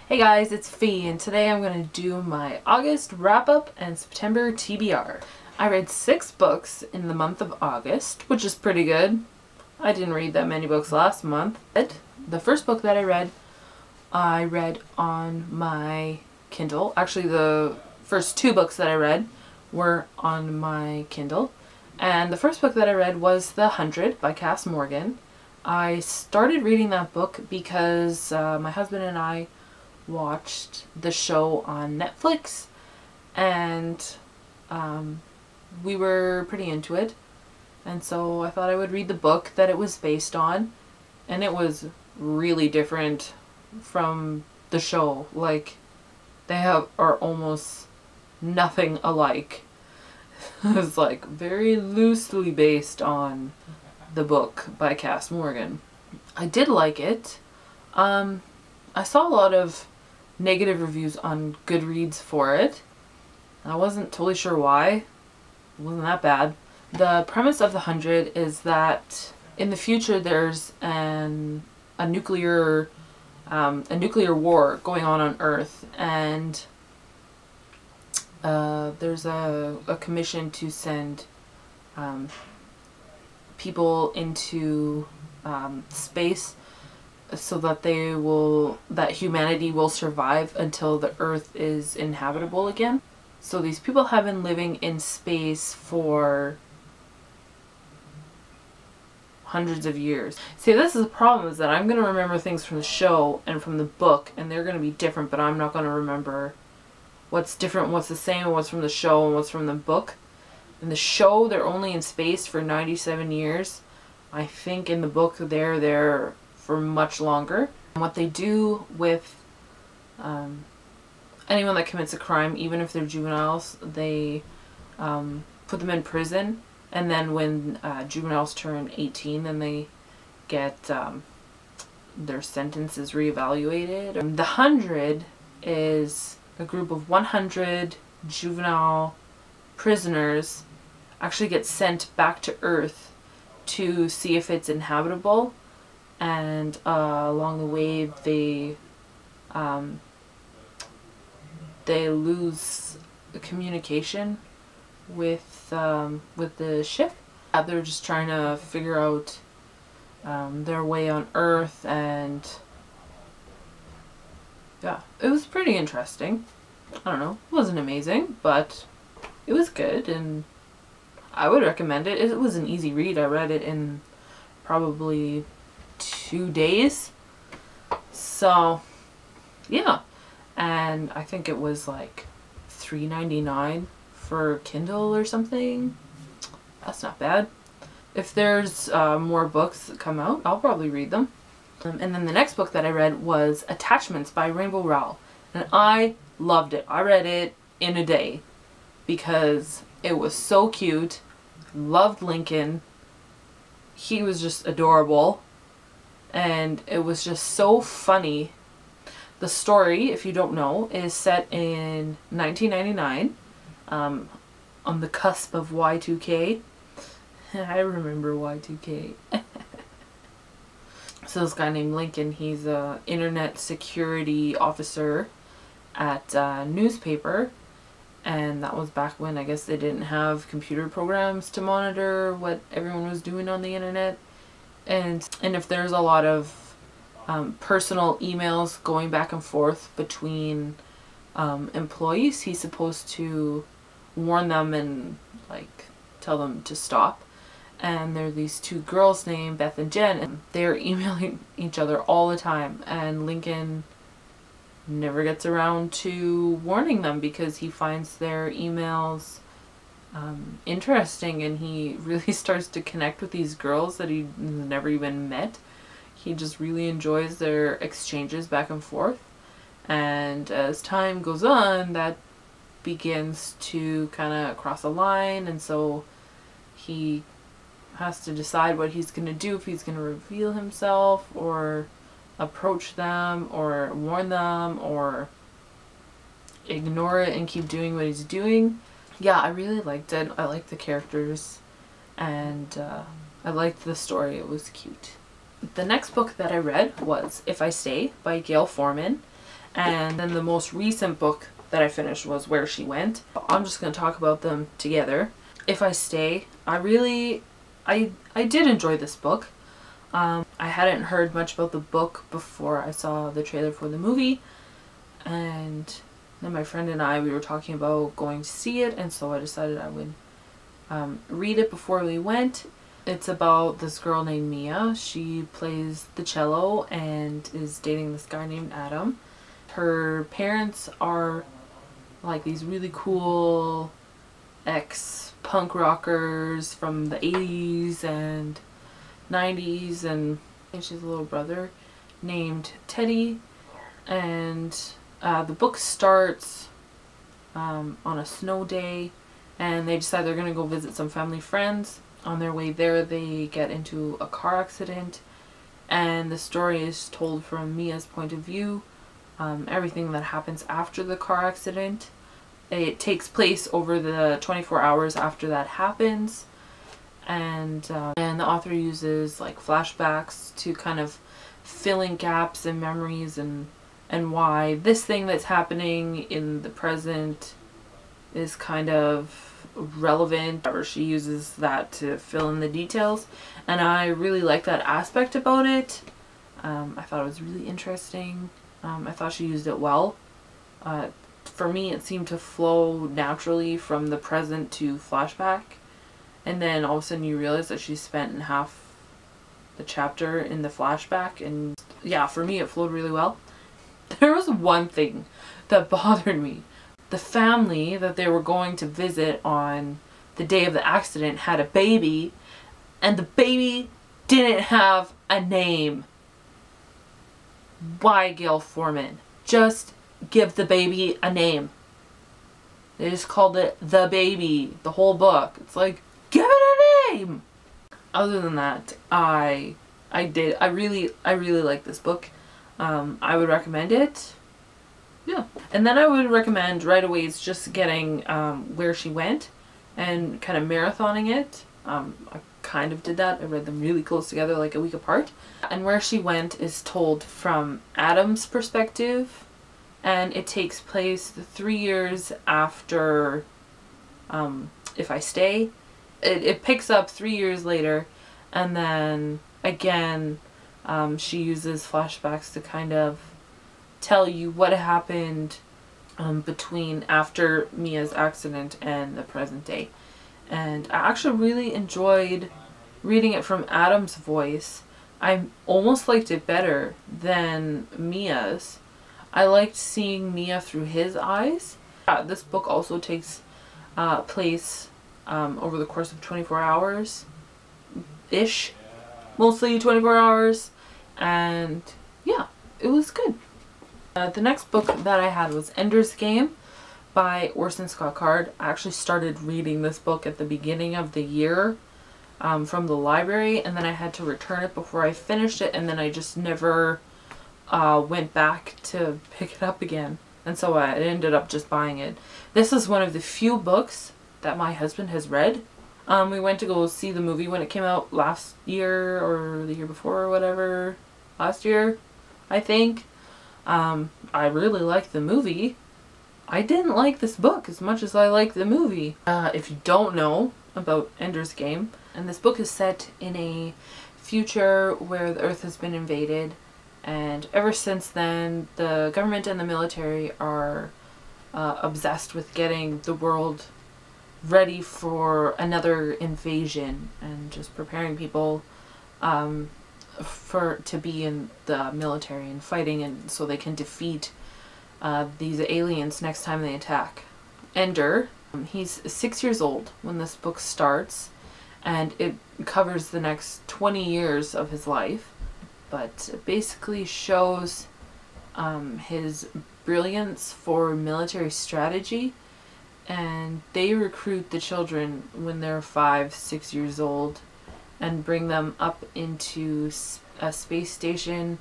Hey guys, it's Fee, and today I'm going to do my August wrap-up and September TBR. I read 6 books in the month of August, which is pretty good. I didn't read that many books last month. The first book that I read on my Kindle. Actually, the first 2 books that I read were on my Kindle. And the first book that I read was The 100 by Cass Morgan. I started reading that book because my husband and I watched the show on Netflix, and we were pretty into it, and so I thought I would read the book that it was based on, and it was really different from the show. Like, they are almost nothing alike. It's like very loosely based on the book by Cass Morgan. I did like it. I saw a lot of negative reviews on Goodreads for it. I wasn't totally sure why. It wasn't that bad. The premise of The 100 is that in the future there's a nuclear war going on Earth, and there's a commission to send people into space so that humanity will survive until the Earth is inhabitable again. So these people have been living in space for hundreds of years. See, this is the problem, is that I'm going to remember things from the show and from the book, and they're going to be different, but I'm not going to remember what's different, what's the same, what's from the show and what's from the book. In the show, they're only in space for 97 years. I think in the book they're there for much longer. And what they do with anyone that commits a crime, even if they're juveniles, they put them in prison, and then when juveniles turn 18, then they get their sentences reevaluated. The 100 is a group of 100 juvenile prisoners actually get sent back to Earth to see if it's inhabitable, and along the way they lose communication with the ship. They're just trying to figure out their way on Earth, and yeah, it was pretty interesting. I don't know, it wasn't amazing, but it was good, and I would recommend it. It was an easy read. I read it in probably 2 days. So yeah, and I think it was like $3.99 for Kindle or something. That's not bad. If there's more books that come out, I'll probably read them. And then the next book that I read was Attachments by Rainbow Rowell, and I loved it. I read it in a day because it was so cute. Loved Lincoln. He was just adorable, and it was just so funny. The story, if you don't know, is set in 1999, on the cusp of Y2K. I remember Y2K. So this guy named Lincoln, he's a internet security officer at a newspaper, and that was back when I guess they didn't have computer programs to monitor what everyone was doing on the internet. And if there's a lot of personal emails going back and forth between employees, he's supposed to warn them and like tell them to stop. And there are these 2 girls named Beth and Jen, and they're emailing each other all the time, and Lincoln never gets around to warning them because he finds their emails interesting, and he really starts to connect with these girls that he's never even met. He just really enjoys their exchanges back and forth, and as time goes on, that begins to kind of cross a line, and so he has to decide what he's going to do, if he's going to reveal himself or approach them or warn them or ignore it and keep doing what he's doing. Yeah, I really liked it. I liked the characters, and I liked the story. It was cute. The next book that I read was If I Stay by Gail Forman, And then the most recent book that I finished was Where She Went. I'm just going to talk about them together. If I Stay, I did enjoy this book. I hadn't heard much about the book before I saw the trailer for the movie, and then my friend and I, we were talking about going to see it, and so I decided I would read it before we went. It's about this girl named Mia. She plays the cello and is dating this guy named Adam. Her parents are like these really cool ex-punk rockers from the 80s and 90s, and I think she has a little brother named Teddy. And the book starts on a snow day, and they decide they're going to go visit some family friends. On their way there, they get into a car accident, and the story is told from Mia's point of view. Everything that happens after the car accident, it takes place over the 24 hours after that happens, and the author uses like flashbacks to kind of fill in gaps in memories and why this thing that's happening in the present is kind of relevant, or she uses that to fill in the details. And I really like that aspect about it. I thought it was really interesting. I thought she used it well. For me, it seemed to flow naturally from the present to flashback, and then all of a sudden you realize that she spent half the chapter in the flashback, and yeah, for me it flowed really well. There was one thing that bothered me. The family that they were going to visit on the day of the accident had a baby, and the baby didn't have a name. Why, Gail Foreman? Just give the baby a name. They just called it The Baby, the whole book. It's like, give it a name! Other than that, I really like this book. I would recommend it. Yeah. And then I would recommend right away is just getting Where She Went and kind of marathoning it. I kind of did that. I read them really close together, like a week apart. And Where She Went is told from Adam's perspective, and it takes place 3 years after If I Stay. It picks up 3 years later, and then again she uses flashbacks to kind of tell you what happened between after Mia's accident and the present day. And I actually really enjoyed reading it from Adam's voice. I almost liked it better than Mia's. I liked seeing Mia through his eyes. This book also takes place over the course of 24 hours-ish. Mostly 24 hours. And yeah, it was good. The next book that I had was Ender's Game by Orson Scott Card. I actually started reading this book at the beginning of the year from the library, and then I had to return it before I finished it, and then I just never went back to pick it up again, and so I ended up just buying it. This is one of the few books that my husband has read. We went to go see the movie when it came out last year or the year before or whatever. Last year, I think. I really liked the movie. I didn't like this book as much as I liked the movie. If you don't know about Ender's Game, and this book is set in a future where the Earth has been invaded, and ever since then the government and the military are obsessed with getting the world ready for another invasion and just preparing people to be in the military and fighting, and so they can defeat these aliens next time they attack. Ender, he's 6 years old when this book starts, and it covers the next 20 years of his life, but it basically shows his brilliance for military strategy, and they recruit the children when they're 5-6 years old and bring them up into a space station.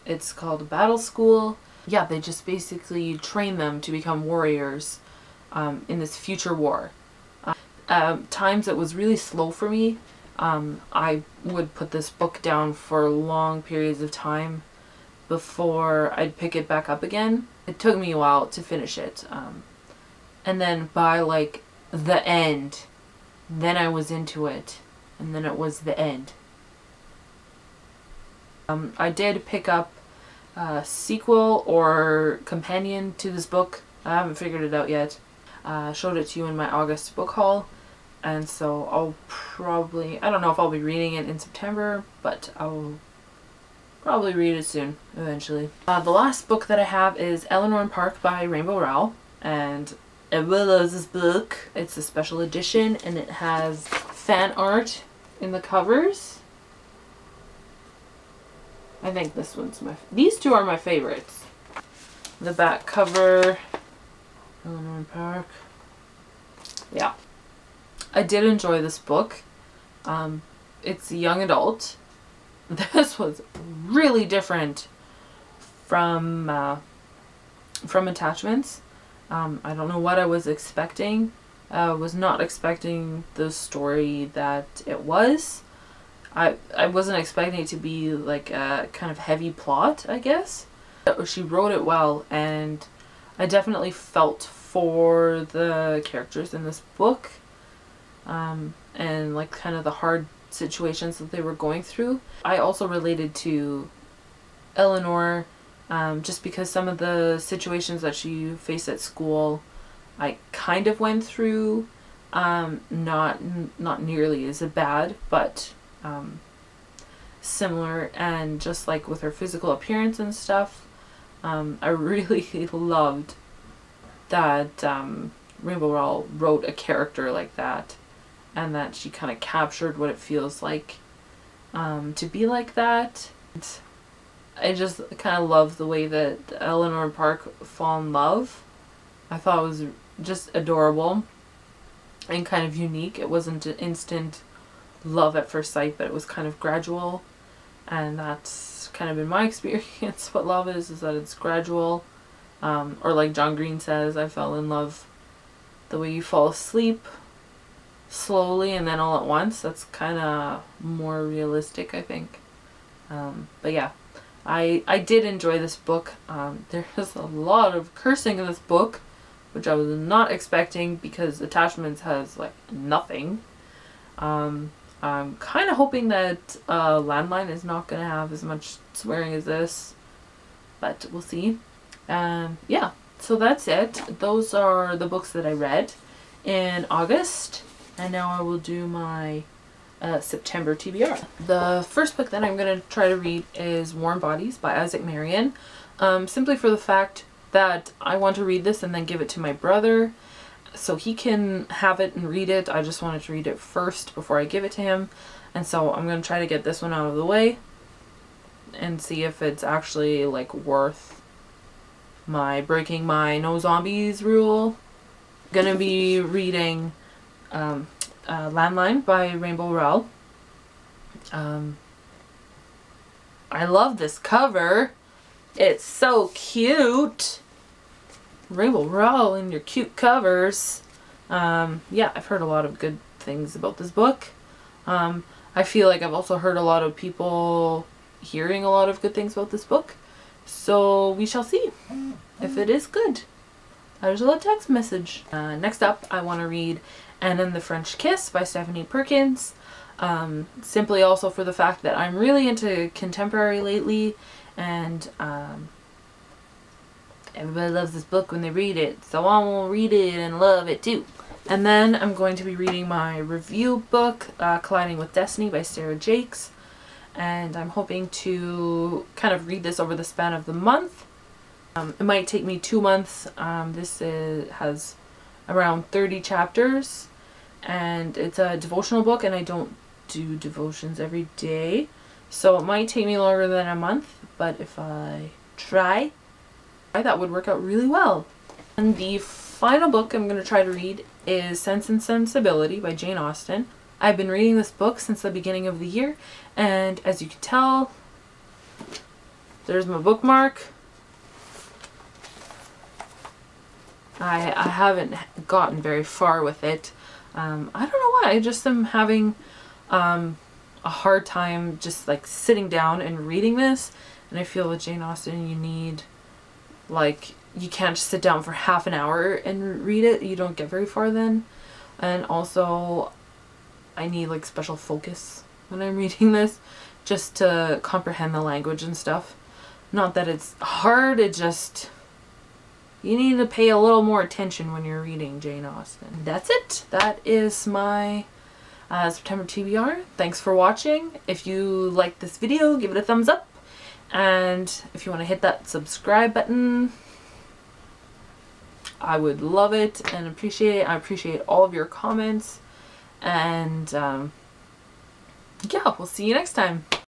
It's called a battle school. Yeah, they just basically train them to become warriors in this future war. Times it was really slow for me. I would put this book down for long periods of time before I'd pick it back up again. It took me a while to finish it. And then by like the end, then I was into it, and then it was the end. I did pick up a sequel or companion to this book. I haven't figured it out yet. Showed it to you in my August book haul, and so I'll probably, I don't know if I'll be reading it in September, but I'll probably read it soon, eventually. The last book that I have is Eleanor and Park by Rainbow Rowell, and everyone loves this book. It's a special edition, and it has fan art in the covers. I think this one's these two are my favorites. The back cover, Eleanor and Park. Yeah. I did enjoy this book. It's a young adult. This was really different from Attachments. I don't know what I was expecting. I was not expecting the story that it was. I wasn't expecting it to be like a kind of heavy plot, I guess. She wrote it well, and I definitely felt for the characters in this book, and like kind of the hard situations that they were going through. I also related to Eleanor, just because some of the situations that she faced at school I kind of went through, not nearly as bad, but similar. And just like with her physical appearance and stuff, I really loved that Rainbow Rowell wrote a character like that, and that she kind of captured what it feels like to be like that. I just kind of love the way that Eleanor and Park fall in love. I thought it was just adorable and kind of unique. It wasn't an instant love at first sight, but it was kind of gradual, and that's kind of been my experience. What love is that it's gradual, or like John Green says, I fell in love the way you fall asleep slowly and then all at once. That's kind of more realistic, I think. But yeah, I did enjoy this book. There's a lot of cursing in this book, which I was not expecting because Attachments has like nothing. I'm kind of hoping that Landline is not going to have as much swearing as this, but we'll see. Yeah, so that's it. Those are the books that I read in August, and now I will do my September TBR. The first book that I'm going to try to read is Warm Bodies by Isaac Marion, simply for the fact that I want to read this and then give it to my brother so he can have it and read it. I just wanted to read it first before I give it to him, and so I'm going to try to get this one out of the way and see if it's actually like worth my breaking my no zombies rule. I'm going to be reading Landline by Rainbow Rowell. I love this cover. It's so cute. Rainbow Rowell and your cute covers. Yeah, I've heard a lot of good things about this book. I feel like I've also heard a lot of people hearing a lot of good things about this book. So we shall see if it is good. There's a little text message. Next up, I want to read Anne and the French Kiss by Stephanie Perkins. Simply also for the fact that I'm really into contemporary lately, and everybody loves this book when they read it, so I will read it and love it too. And then I'm going to be reading my review book, Colliding with Destiny by Sarah Jakes, and I'm hoping to kind of read this over the span of the month. It might take me 2 months. This has around 30 chapters, and it's a devotional book, and I don't do devotions every day, so it might take me longer than a month, but if I try, that would work out really well. And the final book I'm going to try to read is Sense and Sensibility by Jane Austen. I've been reading this book since the beginning of the year, and as you can tell, there's my bookmark. I haven't gotten very far with it. I don't know why, I just am having a hard time just like sitting down and reading this And I feel with Jane Austen you need, like, you can't just sit down for half an hour and read it. You don't get very far then. And also I need like special focus when I'm reading this, just to comprehend the language and stuff. Not that it's hard, it just, you need to pay a little more attention when you're reading Jane Austen. That's it. That is my September TBR. Thanks for watching. If you like this video, give it a thumbs up. And if you want to hit that subscribe button, I would love it and appreciate it. I appreciate all of your comments. And yeah, we'll see you next time.